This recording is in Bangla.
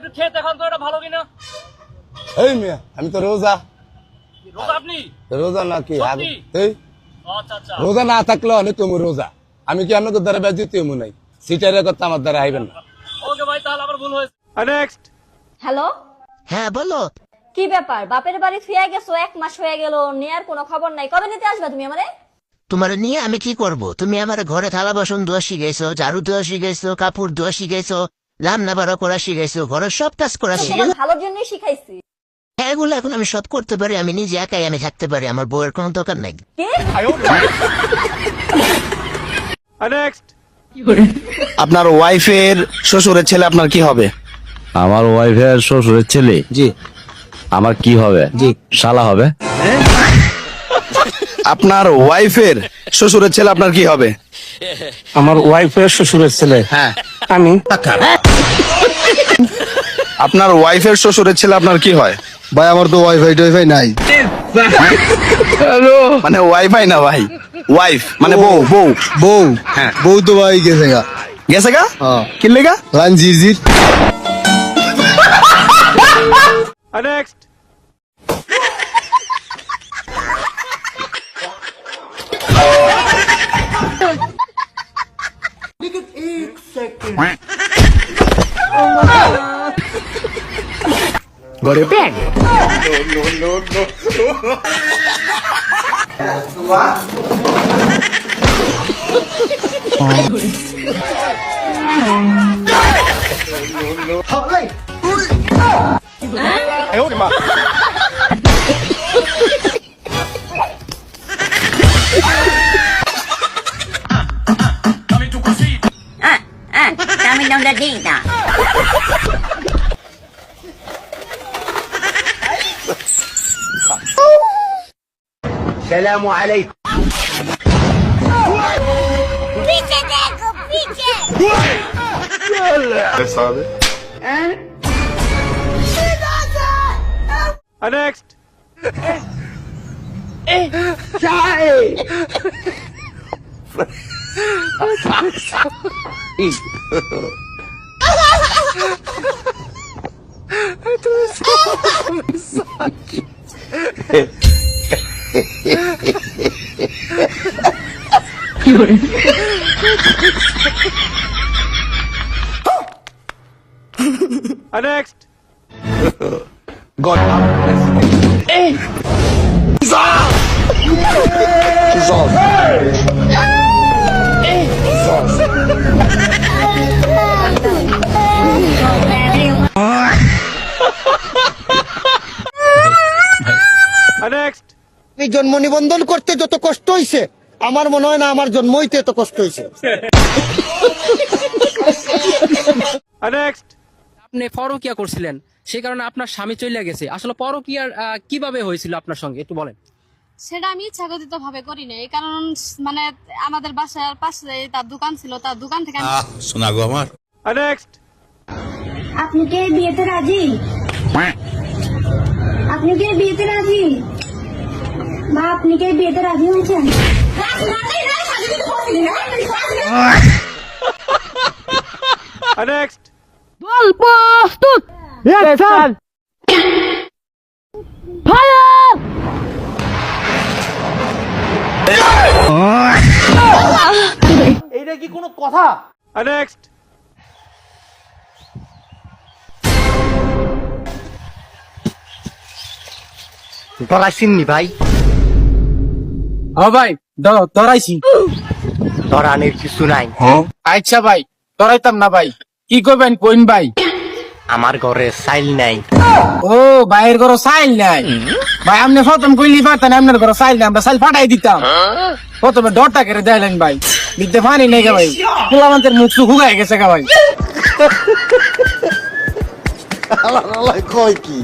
একটু খেয়ে দেখান তো এটা ভালো কিনা। এই মিয়া আমি তো রোজা। রোজা আপনি? রোজা নাকি সত্যি? এই আচ্ছা আচ্ছা। রোজা না থাকলে অনেক তুমি রোজা। আমি কি আপনাকে দ্বারা বেজিতে এমন নাই, সিটারের কথা আমার দ্বারা আইবেন না। ওকে ভাই, তাহলে আবার ভুল হয়েছে। নেক্সট। হ্যালো, হ্যাঁ বলো। কি ব্যাপার? বাপের বাড়ি ফিরে গেছো, 1 মাস হয়ে গেল, নেয়ার কোনো খবর নাই। কবে নিতে আসবে তুমি আমারে? তোমার নিয়ে আমি কি করব? তুমি আমার ঘরে থালা বাসন ধোয়া শিখাইছো, ঝাড়ু ধোয়া শিখাইছো, কাপড় ধোয়া শিখাইছো, রান্না বাড়া করা শিখাইছো, ঘরের সব কাজ করা তোমার শিখাইছো। ভালোর জন্যই শিখাইছি। হ্যাঁ, এগুলো এখন আমি সব করতে পারি। আমি নিজে একাই আমি থাকতে পারি, আমার বউয়ের কোনো দরকার নাই। কি? নেক্সট। আপনার ওয়াইফের শ্বশুরের ছেলে আপনার কি হবে? আমার ওয়াইফের শ্বশুরের ছেলে জি আমার কি হবে? জি শালা হবে। আপনার ওয়াইফের শ্বশুরের ছেলে আপনার কি হবে? আমার ওয়াইফের শ্বশুরের ছেলে হ্যাঁ আমি। আপনার ওয়াইফের শ্বশুরের ছেলে আপনার কি হয়? ভাই আমার তো ওয়াইফাই টাইফাই নাই। মানে ওয়াইফাই না ভাই, ওয়াইফ মানে বউ। বউ বউ হ্যাঁ। বউ তো ভাই গেছে গা। গেছে গা? কি লেগা? লাইন জিরজির। নেক্সট। ঘরে Dame una dita. السلام عليكم. ¡Piche, Deco, piche! Next. Next. God. Next. এই জন্ম নিবন্ধন করতে যত কষ্ট হইছে আমার মনে হয় না আমার জন্ম হইতে এত কষ্ট হইছে। নেক্সট। আপনি পরকিয়া করছিলেন, সেই কারণে আপনার স্বামী চলে গেছে। আসলে পরকিয়ার কিভাবে হয়েছিল আপনার সঙ্গে একটু বলেন। সেটা আমি ইচ্ছাকৃত ভাবে করি না, এই কারণ মানে আমাদের বাসার পাশে তার দোকান ছিল, তার দোকান থেকে শোনা গো আমার। নেক্সট। আপনি কি বিয়েতে রাজি? আপনি কি বিয়েতে রাজি? মা, আপনি কি বিয়েতে রাজি হয়েছেন? নেক্সট। বল প্রস্তুত। এইটা কি কোনো কথা? নেক্সট। ধরাইছিনি ভাই? ও ভাই ধরাইছি। ধরানের কিছু নাই। আচ্ছা ভাই ধরাইতাম না ভাই। কি করবেন কোন ভাই? আমার ঘরে সাইল নাই। ও ভাইয়ের ঘরে সাইল নাই ভাই? আপনি প্রথম কইলি পারতেন আপনার ঘরে সাইল নাই, আমরা সাইল ফাটাই দিতাম। প্রথমে ডরটা করে দেয়লেন ভাই, বিদ্যে পানি নেই গা ভাই। পোলামান্তের মুখ হুগাই গেছে গা ভাই। কয় কি